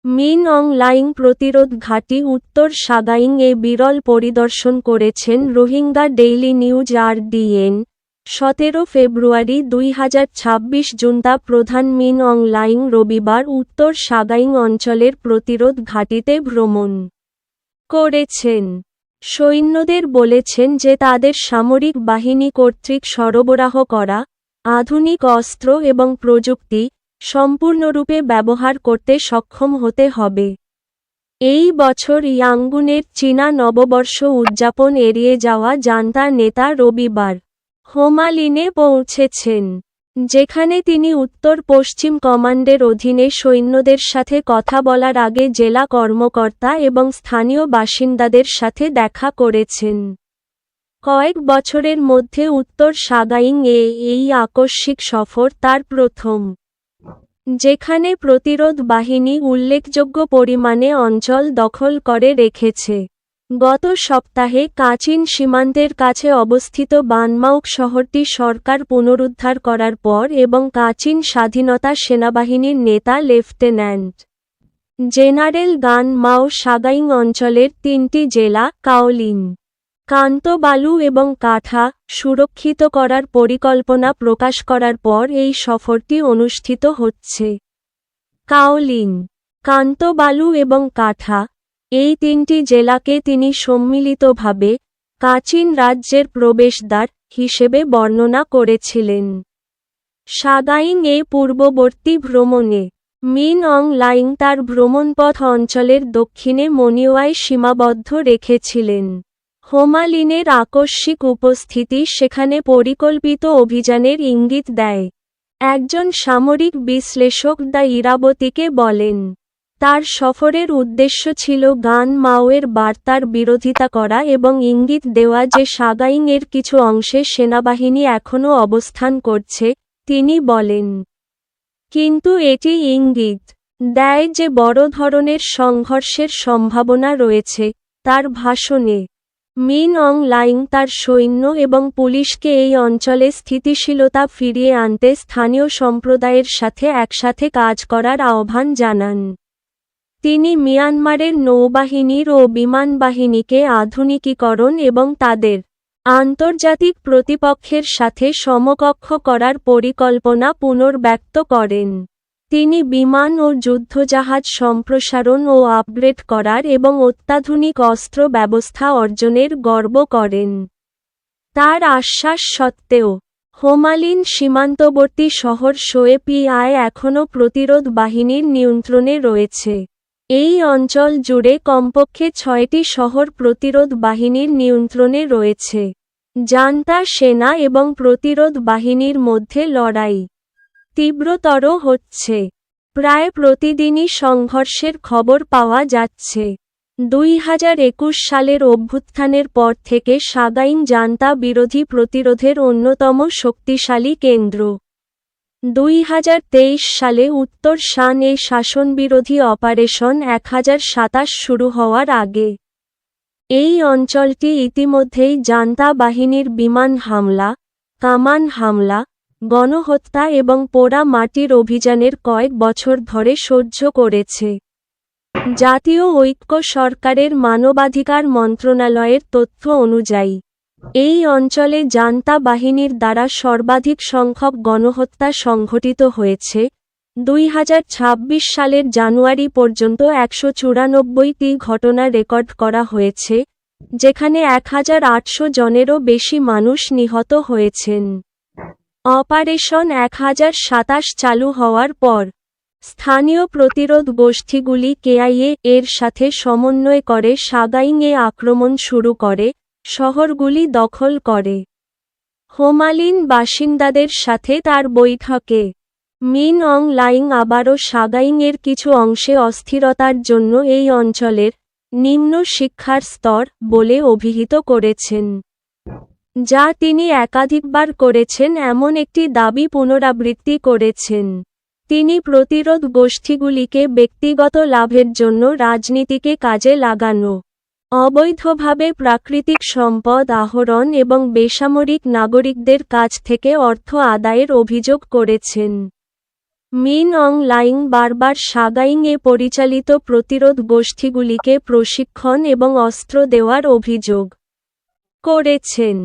মিন অং lying প্রতিরোধ ঘাঁটি উত্তর সাগাইং-এ বিরল পরিদর্শন করেছেন রোহিঙ্গা ডেইলি নিউজ RDN। 17 ফেব্রুয়ারি 2026 জুনতা প্রধান মিন অং লাইং রবিবার উত্তর সাগাইং অঞ্চলের প্রতিরোধ ঘাঁটিতে ভ্রমণ করেছেন। সৈন্যদের বলেছেন যে তাদের সামরিক বাহিনী কর্তৃক সরবরাহ করা আধুনিক অস্ত্র এবং প্রযুক্তি সম্পূর্ণরূপে ব্যবহার করতে সক্ষম হতে হবে। এই বছর ইয়াঙ্গুনের চীনা নববর্ষ উদযাপন এড়িয়ে যাওয়া জান্তা নেতা রবিবার হোমালিনে পৌঁছেছেন, যেখানে তিনি উত্তর পশ্চিম কমান্ডের অধীনে সৈন্যদের সাথে কথা বলার আগে জেলা কর্মকর্তা এবং স্থানীয় বাসিন্দাদের সাথে দেখা করেছেন। কয়েক বছরের মধ্যে উত্তর সাগাইং-এ এই আকস্মিক সফর তার প্রথম, যেখানে প্রতিরোধ বাহিনী উল্লেখযোগ্য পরিমাণে অঞ্চল দখল করে রেখেছে। গত সপ্তাহে কাচিন সীমান্তের কাছে অবস্থিত বানমাউক শহরটি সরকার পুনরুদ্ধার করার পর এবং কাচিন স্বাধীনতা সেনাবাহিনীর নেতা লেফটেন্যান্ট জেনারেল গান মাও সাগাইং অঞ্চলের 3টি জেলা কাওলিন, কান্তবালু এবং কাঠা সুরক্ষিত করার পরিকল্পনা প্রকাশ করার পর এই সফরটি অনুষ্ঠিত হচ্ছে। কাওলিন, কান্তবালু এবং কাঠা এই 3টি জেলাকে তিনি সম্মিলিতভাবে কাচিন রাজ্যের প্রবেশদ্বার হিসেবে বর্ণনা করেছিলেন। সাগাইং-এ পূর্ববর্তী ভ্রমণে মিন অং লাইং তার ভ্রমণপথ অঞ্চলের দক্ষিণে মনিওয়ায় সীমাবদ্ধ রেখেছিলেন। হোমালিনের আকস্মিক উপস্থিতি সেখানে পরিকল্পিত অভিযানের ইঙ্গিত দেয়। একজন সামরিক বিশ্লেষক দ্য ইরাবতীকে বলেন, তার সফরের উদ্দেশ্য ছিল গান মাওয়ের বার্তার বিরোধিতা করা এবং ইঙ্গিত দেওয়া যে সাগাইং-এর কিছু অংশে সেনাবাহিনী এখনও অবস্থান করছে। তিনি বলেন, কিন্তু এটি ইঙ্গিত দেয় যে বড় ধরনের সংঘর্ষের সম্ভাবনা রয়েছে। তার ভাষণে মিন অং লাইং তার সৈন্য এবং পুলিশকে এই অঞ্চলে স্থিতিশীলতা ফিরিয়ে আনতে স্থানীয় সম্প্রদায়ের সাথে একসাথে কাজ করার আহ্বান জানান। তিনি মিয়ানমারের নৌবাহিনীর ও বিমান বাহিনীকে আধুনিকীকরণ এবং তাদের আন্তর্জাতিক প্রতিপক্ষের সাথে সমকক্ষ করার পরিকল্পনা পুনর্ব্যক্ত করেন। তিনি বিমান ও যুদ্ধজাহাজ সম্প্রসারণ ও আপগ্রেড করার এবং অত্যাধুনিক অস্ত্র ব্যবস্থা অর্জনের গর্ব করেন। তার আশ্বাস সত্ত্বেও হোমালিন সীমান্তবর্তী শহর সোয়েপিয়ায় এখনও প্রতিরোধ বাহিনীর নিয়ন্ত্রণে রয়েছে। এই অঞ্চল জুড়ে কমপক্ষে 6টি শহর প্রতিরোধ বাহিনীর নিয়ন্ত্রণে রয়েছে। জান্তা সেনা এবং প্রতিরোধ বাহিনীর মধ্যে লড়াই তীব্রতর হচ্ছে। প্রায় প্রতিদিনই সংঘর্ষের খবর পাওয়া যাচ্ছে। 2021 সালের অভ্যুত্থানের পর থেকে সাগাইং জান্তা বিরোধী প্রতিরোধের অন্যতম শক্তিশালী কেন্দ্র। 2023 সালে উত্তর শান-এ শাসনবিরোধী অপারেশন 1027 শুরু হওয়ার আগে এই অঞ্চলটি ইতিমধ্যেই জান্তা বাহিনীর বিমান হামলা, কামান হামলা, গণহত্যা এবং পোড়া মাটির অভিযানের কয়েক বছর ধরে সহ্য করেছে। জাতীয় ঐক্য সরকারের মানবাধিকার মন্ত্রণালয়ের তথ্য অনুযায়ী এই অঞ্চলে জান্তা বাহিনীর দ্বারা সর্বাধিক সংখ্যক গণহত্যা সংঘটিত হয়েছে। 2026 সালের জানুয়ারি পর্যন্ত 194টি ঘটনা রেকর্ড করা হয়েছে, যেখানে 1800 জনেরও বেশি মানুষ নিহত হয়েছেন। অপারেশন 1027 চালু হওয়ার পর স্থানীয় প্রতিরোধ গোষ্ঠীগুলি কেআইএ এর সাথে সমন্বয় করে সাগাইং-এ আক্রমণ শুরু করে, শহরগুলি দখল করে। হোমালিন বাসিন্দাদের সাথে তার বৈঠকে মিন অং লাইং আবারও সাগাইং-এর কিছু অংশে অস্থিরতার জন্য এই অঞ্চলের নিম্ন শিক্ষার স্তর বলে অভিহিত করেছেন, যা তিনি একাধিকবার করেছেন এমন একটি দাবি পুনরাবৃত্তি করেছেন। তিনি প্রতিরোধ গোষ্ঠীগুলিকে ব্যক্তিগত লাভের জন্য রাজনীতিকে কাজে লাগানো, অবৈধভাবে প্রাকৃতিক সম্পদ আহরণ এবং বেসামরিক নাগরিকদের কাছ থেকে অর্থ আদায়ের অভিযোগ করেছেন। মিন অং লাইং বারবার সাগাইং-এ পরিচালিত প্রতিরোধ গোষ্ঠীগুলিকে প্রশিক্ষণ এবং অস্ত্র দেওয়ার অভিযোগ করেছেন।